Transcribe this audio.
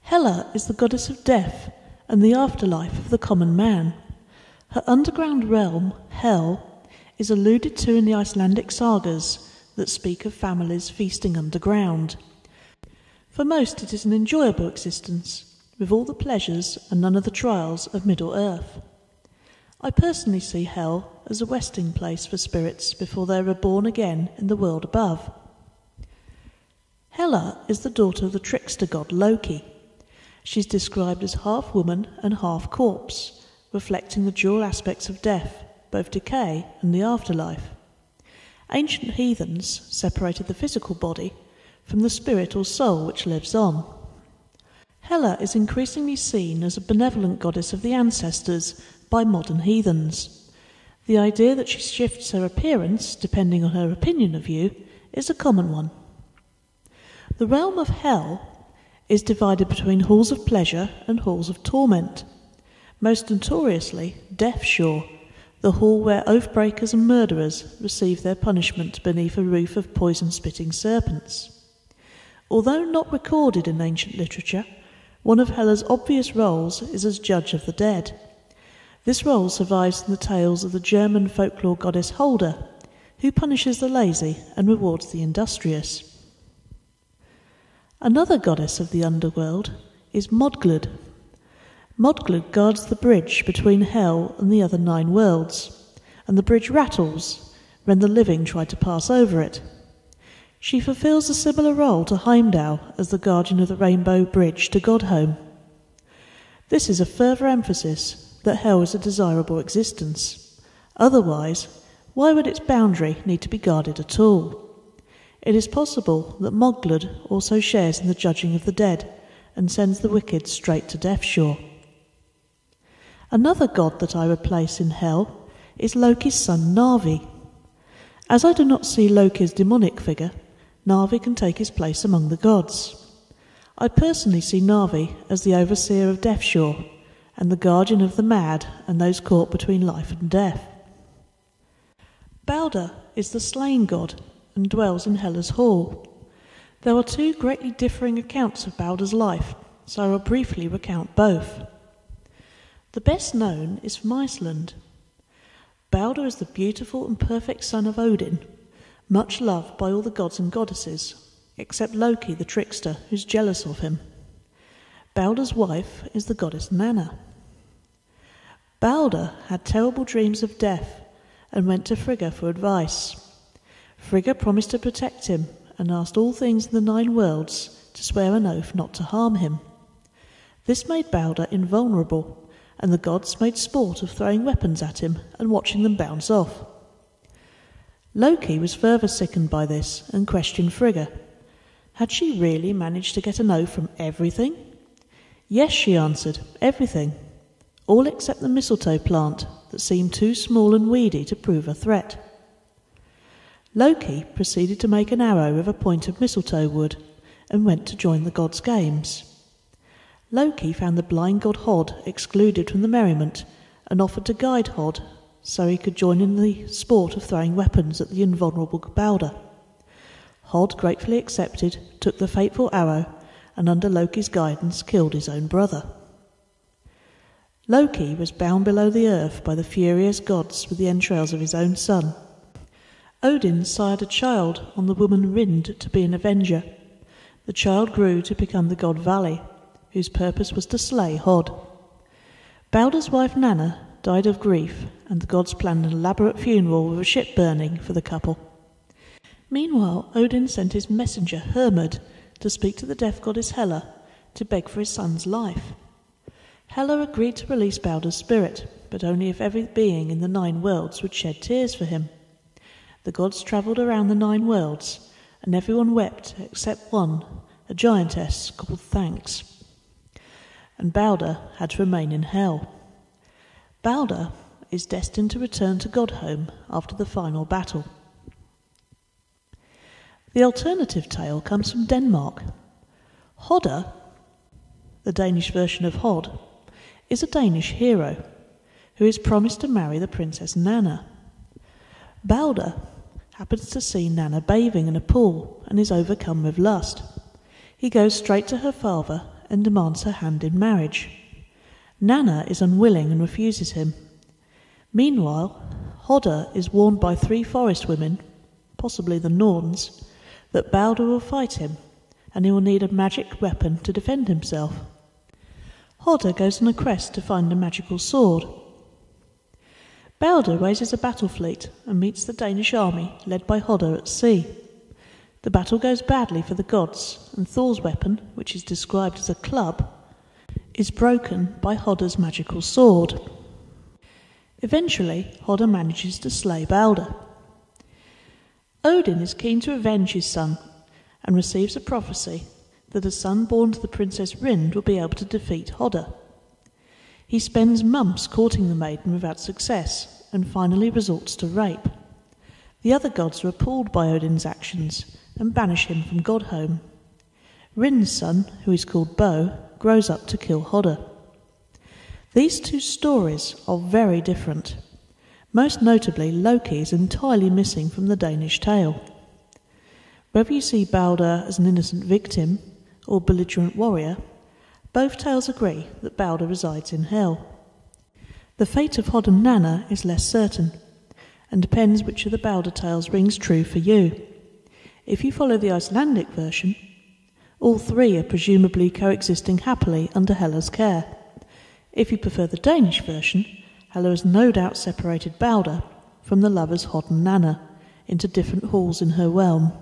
Hela is the goddess of death and the afterlife of the common man. Her underground realm, Hel, is alluded to in the Icelandic sagas that speak of families feasting underground. For most it is an enjoyable existence, with all the pleasures and none of the trials of Middle-earth. I personally see Hel as a resting place for spirits before they are reborn again in the world above. Hela is the daughter of the trickster god Loki. She is described as half woman and half corpse, reflecting the dual aspects of death, both decay and the afterlife. Ancient heathens separated the physical body from the spirit or soul which lives on. Hela is increasingly seen as a benevolent goddess of the ancestors by modern heathens. The idea that she shifts her appearance depending on her opinion of you is a common one. The realm of Hel is divided between halls of pleasure and halls of torment. Most notoriously, Death Shore, the hall where oath-breakers and murderers receive their punishment beneath a roof of poison-spitting serpents. Although not recorded in ancient literature, one of Hela's obvious roles is as judge of the dead. This role survives in the tales of the German folklore goddess Holder, who punishes the lazy and rewards the industrious. Another goddess of the underworld is Modglud. Modglud guards the bridge between Hel and the other 9 worlds, and the bridge rattles when the living try to pass over it. She fulfills a similar role to Heimdall as the guardian of the Rainbow Bridge to Godhome. This is a further emphasis that Hel is a desirable existence. Otherwise, why would its boundary need to be guarded at all? It is possible that Modglud also shares in the judging of the dead and sends the wicked straight to Death Shore. Another god that I would place in Hel is Loki's son Narvi. As I do not see Loki as demonic figure, Narvi can take his place among the gods. I personally see Narvi as the overseer of Death Shore and the guardian of the mad and those caught between life and death. Balder is the slain god and dwells in Hela's hall. There are 2 greatly differing accounts of Balder's life, so I will briefly recount both. The best known is from Iceland. Balder is the beautiful and perfect son of Odin, much loved by all the gods and goddesses, except Loki the trickster, who's jealous of him. Balder's wife is the goddess Nanna. Balder had terrible dreams of death and went to Frigga for advice. Frigga promised to protect him and asked all things in the 9 worlds to swear an oath not to harm him. This made Balder invulnerable, and the gods made sport of throwing weapons at him and watching them bounce off. Loki was further sickened by this and questioned Frigga. Had she really managed to get an oath from everything? Yes, she answered, everything. All except the mistletoe plant that seemed too small and weedy to prove a threat. Loki proceeded to make an arrow with a point of mistletoe wood and went to join the gods' games. Loki found the blind god Hod excluded from the merriment and offered to guide Hod so he could join in the sport of throwing weapons at the invulnerable Balder. Hod gratefully accepted, took the fateful arrow, and under Loki's guidance killed his own brother. Loki was bound below the earth by the furious gods with the entrails of his own son. Odin sired a child on the woman Rind to be an avenger. The child grew to become the god Vali, whose purpose was to slay Hod. Balder's wife Nanna died of grief, and the gods planned an elaborate funeral with a ship burning for the couple. Meanwhile, Odin sent his messenger Hermod to speak to the death goddess Hela to beg for his son's life. Hela agreed to release Balder's spirit, but only if every being in the 9 worlds would shed tears for him. The gods travelled around the 9 worlds, and everyone wept except one, a giantess called Thanks. And Balder had to remain in Hel. Balder is destined to return to Godhome after the final battle. The alternative tale comes from Denmark. Hodder, the Danish version of Hod, is a Danish hero who is promised to marry the princess Nanna. Balder happens to see Nanna bathing in a pool and is overcome with lust. He goes straight to her father and demands her hand in marriage. Nanna is unwilling and refuses him. Meanwhile, Hodder is warned by 3 forest women, possibly the Norns, that Balder will fight him, and he will need a magic weapon to defend himself. Hodder goes on a quest to find a magical sword. Balder raises a battle fleet and meets the Danish army led by Hodder at sea. The battle goes badly for the gods, and Thor's weapon, which is described as a club, is broken by Hodder's magical sword. Eventually, Hodder manages to slay Balder. Odin is keen to avenge his son and receives a prophecy that a son born to the Princess Rind will be able to defeat Hodder. He spends months courting the maiden without success and finally resorts to rape. The other gods are appalled by Odin's actions and banish him from Godhome. Rind's son, who is called Bo, grows up to kill Hodder. These 2 stories are very different. Most notably, Loki is entirely missing from the Danish tale. Whether you see Balder as an innocent victim or belligerent warrior, both tales agree that Balder resides in Hel. The fate of Hod and Nanna is less certain, and depends which of the Balder tales rings true for you. If you follow the Icelandic version, all 3 are presumably coexisting happily under Hela's care. If you prefer the Danish version, Hela has no doubt separated Balder from the lovers Hod and Nanna into different halls in her realm.